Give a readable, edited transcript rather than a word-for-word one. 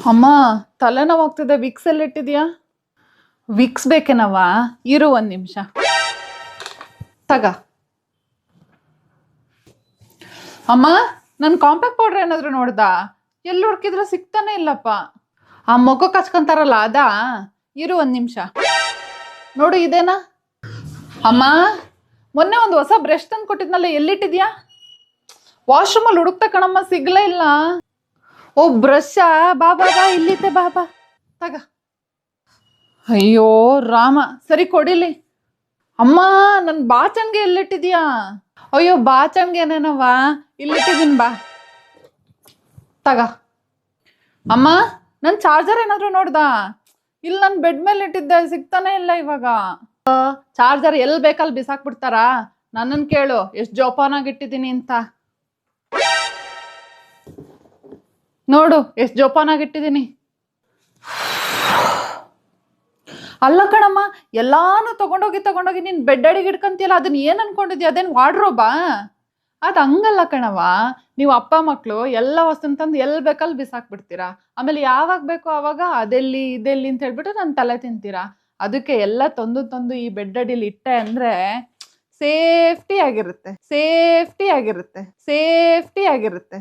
ಅಮ್ಮ, ತಲೆನೋವಾಗ್ತಿದೆ. ವಿಕ್ಸ್ ಎಲ್ಲ ಇಟ್ಟಿದ್ಯಾ? ವಿಕ್ಸ್ ಬೇಕೇನವ? ಇರು ಒಂದ್ ನಿಮಿಷ. ತಗ. ಅಮ್ಮ, ನನ್ ಕಾಂಪ್ಯಾಕ್ಟ್ ಪೌಡರ್ ಏನಾದ್ರು ನೋಡ್ದಾ? ಎಲ್ಲಿ ಹುಡ್ಕಿದ್ರೆ ಸಿಗ್ತಾನೆ ಇಲ್ಲಪ್ಪ. ಆ ಮೊಗಕ್ಕೆ ಹಚ್ಕೊಂತಾರಲ್ಲ ಅದಾ? ಇರು ಒಂದ್ ನಿಮಿಷ. ನೋಡು, ಇದೇನಾ? ಅಮ್ಮ, ಮೊನ್ನೆ ಒಂದು ಹೊಸ ಬ್ರಷ್ ತಂದು ಕೊಟ್ಟಿದ್ನಲ್ಲ, ಎಲ್ಲಿಟ್ಟಿದ್ಯಾ? ವಾಶ್ರೂಮಲ್ಲಿ ಹುಡುಕ್ತಾ ಕಣಮ್ಮ, ಸಿಗ್ಲೇ ಇಲ್ಲ. ಓ, ಬ್ರಷಾ? ಬಾ ಬಾ ಬಾ, ಇಲ್ಲಿದ್ದೆ, ಬಾ ಬಾ. ತಗ. ಅಯ್ಯೋ ರಾಮ, ಸರಿ ಕೊಡಿಲಿ. ಅಮ್ಮ, ನನ್ ಬಾಚಣಿಗೆ ಎಲ್ಲಿಟ್ಟಿದ್ಯಾ? ಅಯ್ಯೋ, ಬಾಚಣಿಗೆನೇನವ, ಇಲ್ಲಿಟ್ಟಿದೀನಿ, ಬಾ. ತಗ. ಅಮ್ಮ, ನನ್ ಚಾರ್ಜರ್ ಏನಾದ್ರು ನೋಡ್ದಾ? ಇಲ್ಲಿ ನನ್ ಬೆಡ್ ಮೇಲೆ ಇಟ್ಟಿದ್ದೆ, ಸಿಗ್ತಾನೆ ಇಲ್ಲ ಇವಾಗ. ಚಾರ್ಜರ್ ಎಲ್ಲಿ ಬೇಕಲ್ಲಿ ಬಿಸಾಕ್ಬಿಡ್ತಾರ? ನನ್ನನ್ ಕೇಳು, ಎಷ್ಟು ಜೋಪಾನಾಗಿ ಇಟ್ಟಿದ್ದೀನಿ ಅಂತ. ನೋಡು, ಎಷ್ಟು ಜೋಪಾನಾಗಿ ಇಟ್ಟಿದ್ದೀನಿ. ಅಲ್ಲ ಕಣಮ್ಮ, ಎಲ್ಲಾನು ತಗೊಂಡೋಗಿ ನೀನ್ ಬೆಡ್ ಅಡಿಗೆ ಇಡ್ಕಂತಿಯಲ್ಲ, ಅದನ್ನ ಏನ್ ಅನ್ಕೊಂಡಿದ್ಯಾ? ಅದೇನ್ ವಾರ್ಡ್ರೋಬಾ? ಅದ್ ಹಂಗಲ್ಲ ಕಣವ. ನೀವು ಅಪ್ಪ ಮಕ್ಳು ಎಲ್ಲ ವಸ್ತುನ ತಂದು ಎಲ್ಲಿ ಬೇಕಲ್ಲಿ ಬಿಸಾಕ್ಬಿಡ್ತೀರಾ. ಆಮೇಲೆ ಯಾವಾಗ ಬೇಕೋ ಅವಾಗ ಅದೆಲ್ಲಿ ಇದೆಲ್ಲಿ ಅಂತ ಹೇಳ್ಬಿಟ್ಟು ನನ್ನ ತಲೆ ತಿಂತೀರಾ. ಅದಕ್ಕೆ ಎಲ್ಲ ತಂದು ಈ ಬೆಡ್ ಅಡಿಲಿ ಇಟ್ಟೆ ಅಂದ್ರೆ ಸೇಫ್ಟಿ ಆಗಿರುತ್ತೆ, ಸೇಫ್ಟಿ ಆಗಿರುತ್ತೆ, ಸೇಫ್ಟಿ ಆಗಿರುತ್ತೆ.